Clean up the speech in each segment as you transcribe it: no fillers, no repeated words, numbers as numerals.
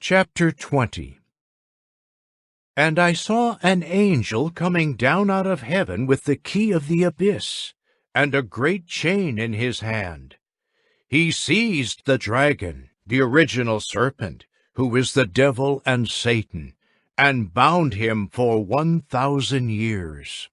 Chapter 20. And I saw an angel coming down out of heaven with the key of the abyss, and a great chain in his hand. He seized the dragon, the original serpent, who is the devil and Satan, and bound him for 1,000 years.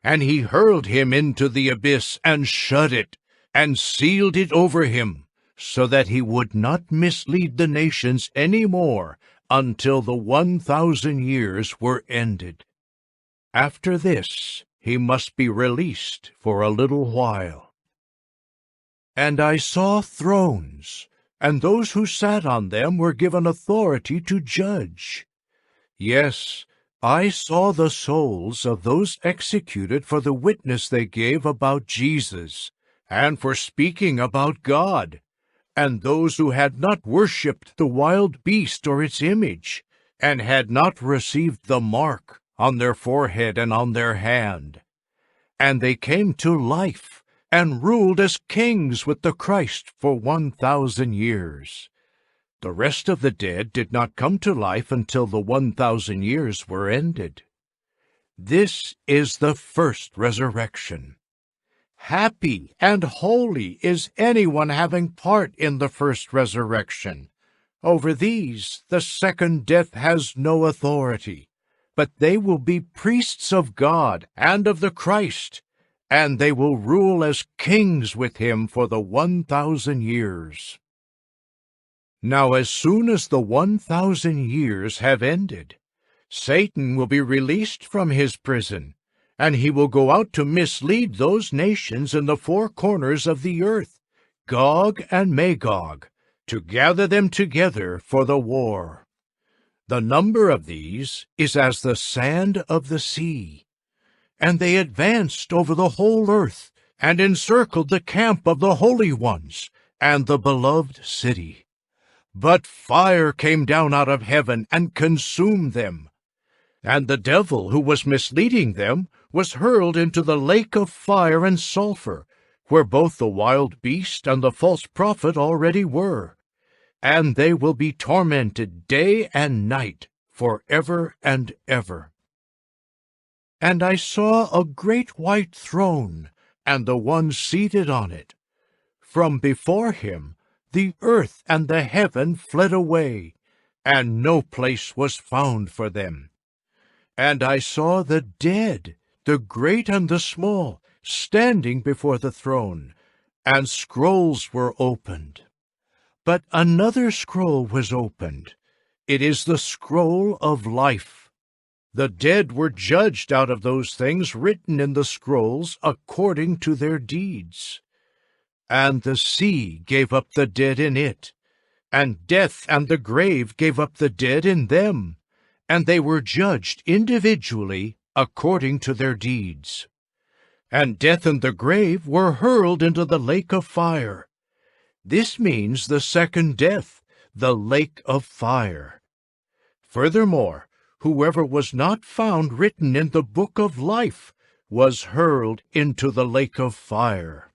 And he hurled him into the abyss, and shut it, and sealed it over him, so that he would not mislead the nations any more until the 1,000 years were ended. After this he must be released for a little while. And I saw thrones, and those who sat on them were given authority to judge. Yes, I saw the souls of those executed for the witness they gave about Jesus, and for speaking about God, and those who had not worshipped the wild beast or its image, and had not received the mark on their forehead and on their hand. And they came to life, and ruled as kings with the Christ for 1,000 years. The rest of the dead did not come to life until the 1,000 years were ended. This is the first resurrection. Happy and holy is anyone having part in the first resurrection. Over these the second death has no authority, but they will be priests of God and of the Christ, and they will rule as kings with him for the 1,000 years. Now as soon as the 1,000 years have ended, Satan will be released from his prison, and he will go out to mislead those nations in the four corners of the earth, Gog and Magog, to gather them together for the war. The number of these is as the sand of the sea. And they advanced over the whole earth, and encircled the camp of the holy ones, and the beloved city. But fire came down out of heaven, and consumed them. And the devil who was misleading them was hurled into the lake of fire and sulfur, where both the wild beast and the false prophet already were. And they will be tormented day and night forever and ever. And I saw a great white throne, and the one seated on it. From before him the earth and the heaven fled away, and no place was found for them. And I saw the dead, the great and the small, standing before the throne, and scrolls were opened. But another scroll was opened. It is the scroll of life. The dead were judged out of those things written in the scrolls according to their deeds. And the sea gave up the dead in it, and death and the grave gave up the dead in them, and they were judged individually according to their deeds. And death and the grave were hurled into the lake of fire. This means the second death, the lake of fire. Furthermore, whoever was not found written in the book of life was hurled into the lake of fire.